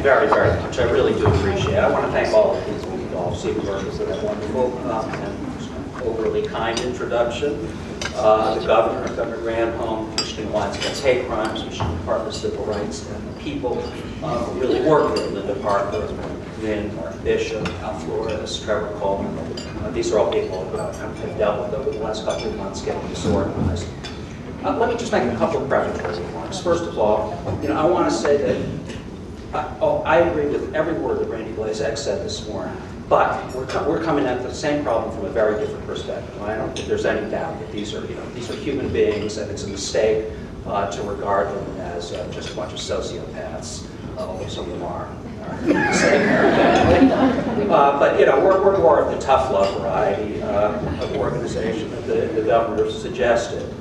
very, very much. I really do appreciate it. I want to thank all of these MIAAHC workers for that wonderful and overly kind introduction. The governor, Governor Granholm, Michigan Alliance Against Hate Crimes, Michigan Department of Civil Rights, and the people who really work in the department, Lynn, Mark Bishop, Al Flores, Trevor Coleman. These are all people who have dealt with over the last couple of months getting disorganized. Let me just make a couple of prefatory remarks. First of all, I want to say that I agree with every word that Randy Blazek said this morning, but we're coming at the same problem from a very different perspective. I don't think there's any doubt that these are human beings, and it's a mistake to regard them as just a bunch of sociopaths, although some of them are. But we're more of the tough love variety of organization that the governor suggested.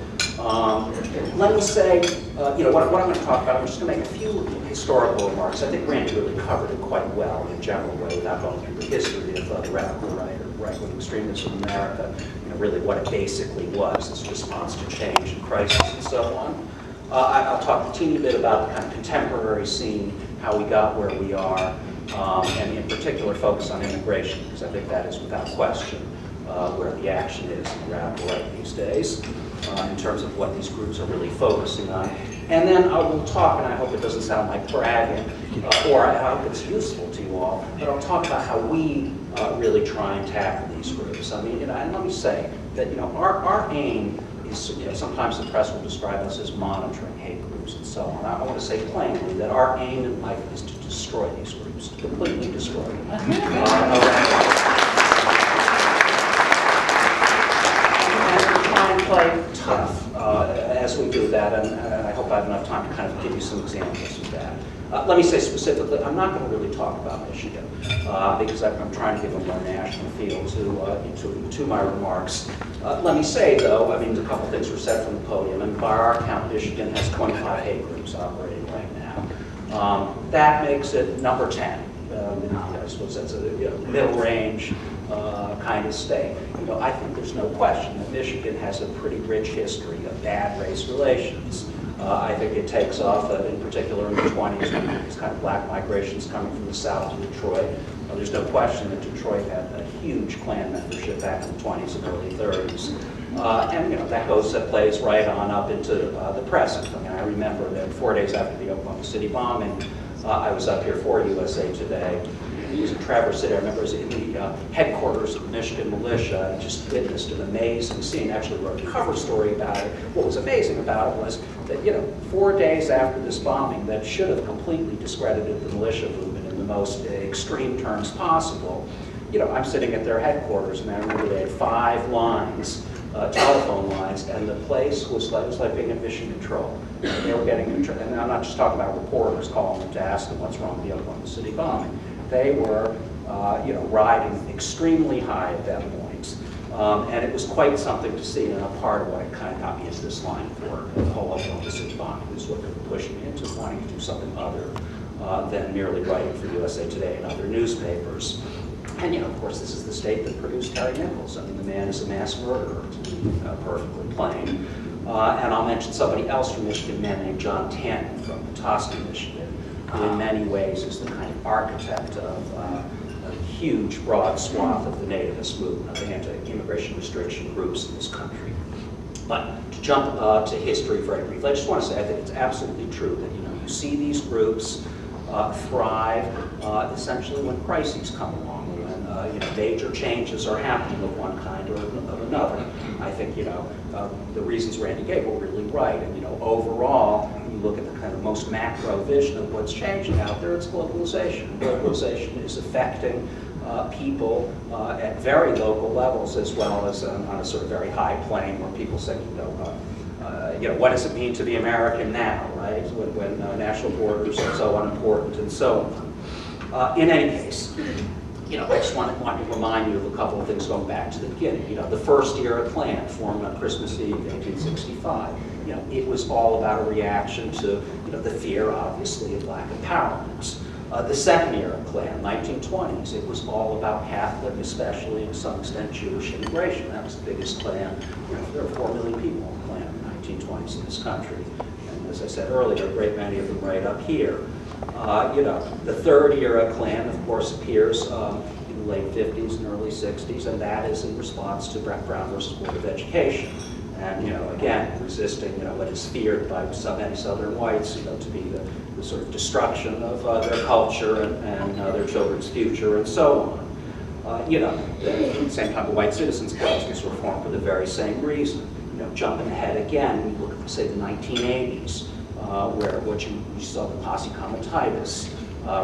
Let me say, what I'm going to talk about, I'm just going to make a few historical remarks. I think Randy really covered it quite well in a general way without going through the history of the radical right or right-wing extremism in America, really what it basically was, this response to change and crisis and so on. I'll talk a teeny bit about the kind of contemporary scene, how we got where we are, and in particular focus on immigration, because I think that is without question where the action is in the radical right these days. In terms of what these groups are really focusing on. And then I will talk, and I hope it doesn't sound like bragging, or I hope it's useful to you all, but I'll talk about how we really try and tackle these groups. I mean, and let me say that, our aim is, sometimes the press will describe us as monitoring hate groups and so on. I want to say plainly that our aim in life is to destroy these groups, to completely destroy them. Play tough as we do that, and I hope I have enough time to kind of give you some examples of that. Let me say specifically, I'm not going to really talk about Michigan because I'm trying to give a more national feel to my remarks. Let me say, though, I mean, a couple things were said from the podium, and by our count, Michigan has 25 hate groups operating right now. That makes it number 10. I suppose that's a middle range kind of state. I think there's no question that Michigan has a pretty rich history of bad race relations. I think it takes off, in particular in the 20s, when these kind of black migrations coming from the south to Detroit. There's no question that Detroit had a huge Klan membership back in the 20s and early 30s. And that plays right on up into the present. I mean, I remember that 4 days after the Oklahoma City bombing, I was up here for USA Today. He was in Traverse City. I remember I was in the headquarters of the Michigan militia and just witnessed an amazing scene. Actually wrote a cover story about it. What was amazing about it was that, 4 days after this bombing that should have completely discredited the militia movement in the most extreme terms possible, I'm sitting at their headquarters, and I remember they had 5 lines, telephone lines, and the place was like being at mission control. They were getting, and I'm not just talking about reporters calling them to ask them what's wrong with the Oklahoma City bombing. They were, riding extremely high at that point. And it was quite something to see, and a part of what kind of got me into this line of work. The whole Oklahoma City bombing was what pushed me into wanting to do something other than merely writing for USA Today and other newspapers. And, of course, this is the state that produced Terry Nichols. I mean, the man is a mass murderer, to be perfectly plain. And I'll mention somebody else from Michigan, a man named John Tanton from Potok, Michigan, who in many ways is the kind of architect of a huge, broad swath of the nativist movement, of anti-immigration restriction groups in this country. But to jump to history very briefly, I just want to say I think it's absolutely true that you see these groups thrive essentially when crises come along, when major changes are happening of one kind or of another. I think the reasons Randy gave were really right, and overall, you look at the kind of most macro vision of what's changing out there, it's globalization. Globalization is affecting people at very local levels, as well as on a sort of very high plane where people say, what does it mean to be American now, right? When national borders are so unimportant and so on. In any case, I just want to remind you of a couple of things going back to the beginning. The first era Klan formed on Christmas Eve, 1865. It was all about a reaction to, the fear, obviously, of black empowerment. The second era Klan, 1920s, it was all about Catholic, especially to some extent Jewish immigration. That was the biggest Klan. There were 4 million people in the Klan in the 1920s in this country. And as I said earlier, a great many of them right up here. The third era Klan, of course, appears in the late 50s and early 60s, and that is in response to Brown versus Board of Education. And, again, resisting, what is feared by many Southern whites, to be the sort of destruction of their culture and their children's future and so on. At the same time, the White Citizens Council was reformed for the very same reason. Jumping ahead again, we look at, say, the 1980s, where what you saw the Posse Comitatus,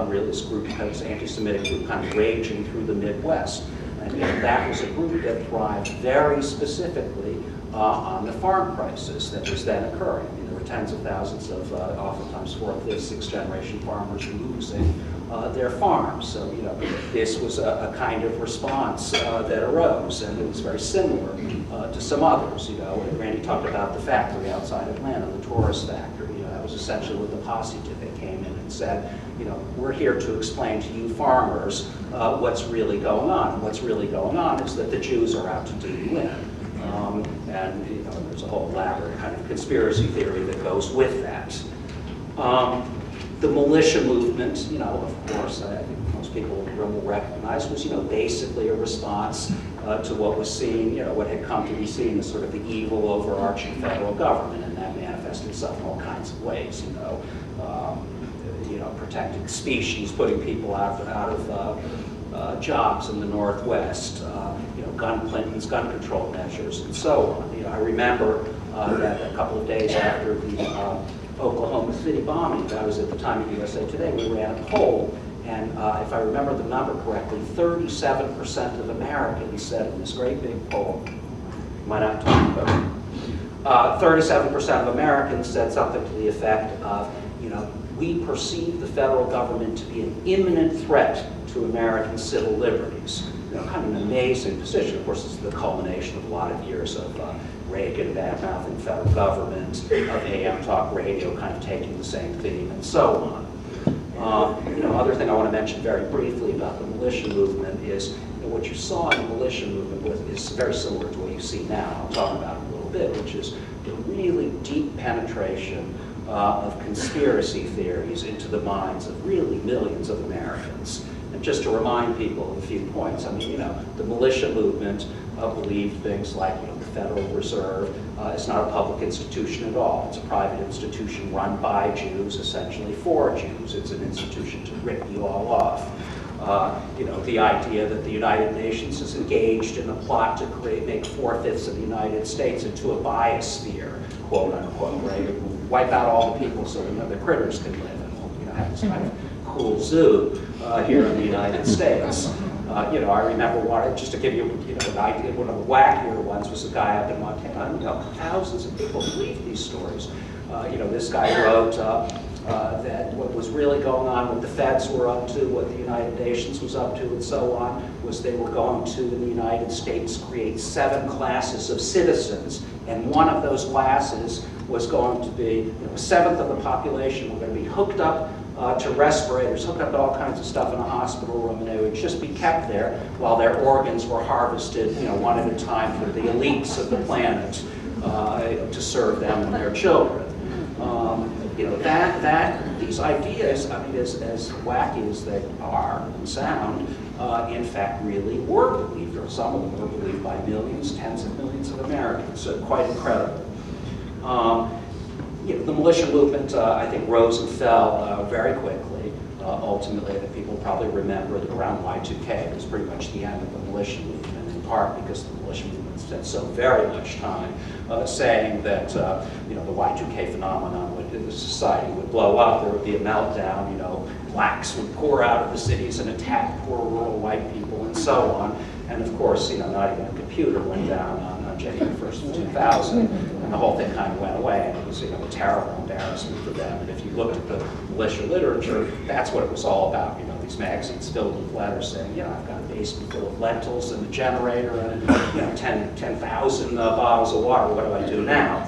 really this group, this anti-Semitic group kind of raging through the Midwest. And that was a group that thrived very specifically on the farm crisis that was then occurring. There were tens of thousands of oftentimes fourth, fifth, sixth generation farmers losing their farms. So, this was a kind of response that arose, and it was very similar to some others. Randy talked about the factory outside Atlanta, the Taurus factory. That was essentially what the Posse did. They came in and said, we're here to explain to you farmers what's really going on. And what's really going on is that the Jews are out to do you in. And there's a whole elaborate kind of conspiracy theory that goes with that. The militia movement, of course, I think most people will recognize, was basically a response to what was seen, what had come to be seen as sort of the evil overarching federal government, and that manifested itself in all kinds of ways. Protecting species, putting people out of jobs in the Northwest, Clinton's gun control measures, and so on. I remember that a couple of days after the Oklahoma City bombing, I was at the time at USA Today, we ran a poll, and if I remember the number correctly, 37% of Americans said in this great big poll, might not talk about it, 37% of Americans said something to the effect of, we perceive the federal government to be an imminent threat to American civil liberties. Kind of an amazing position. Of course, this is the culmination of a lot of years of Reagan bad-mouthing federal government, of AM talk radio kind of taking the same theme, and so on. Other thing I want to mention very briefly about the militia movement is what you saw in the militia movement is very similar to what you see now. I'll talk about it a little bit, which is the really deep penetration of conspiracy theories into the minds of really millions of Americans. And just to remind people of a few points, the militia movement believed things like, the Federal Reserve is not a public institution at all. It's a private institution run by Jews, essentially for Jews. It's an institution to rip you all off. The idea that the United Nations is engaged in a plot to make 4/5 of the United States into a biosphere, quote unquote, right? Wipe out all the people so the critters can live and have this kind of cool zoo here in the United States. I remember just to give you an idea, one of the wackier ones was a guy up in Montana. Thousands of people believed these stories. This guy wrote that what was really going on, what the feds were up to, what the United Nations was up to, and so on, was they were going to, in the United States, create 7 classes of citizens, and one of those classes was going to be, a seventh of the population were going to be hooked up to respirators, hooked up to all kinds of stuff in a hospital room, and they would just be kept there while their organs were harvested, one at a time for the elites of the planet to serve them and their children. These ideas, as wacky as they are and sound, in fact really were believed, or some of them were believed by millions, tens of millions of Americans, so quite incredible. The militia movement, I think, rose and fell very quickly. Ultimately, I think people probably remember that around Y2K was pretty much the end of the militia movement, in part because the militia movement spent so very much time saying that the Y2K phenomenon the society would blow up, there would be a meltdown, blacks would pour out of the cities and attack poor rural white people, and so on. And of course, not even a computer went down on January 1st of 2000, and the whole thing kind of went away, and it was a terrible embarrassment for them. And if you looked at the militia literature, that's what it was all about. These magazines filled with letters saying, I've got a basement full of lentils and a generator and 10,000 bottles of water. What do I do now?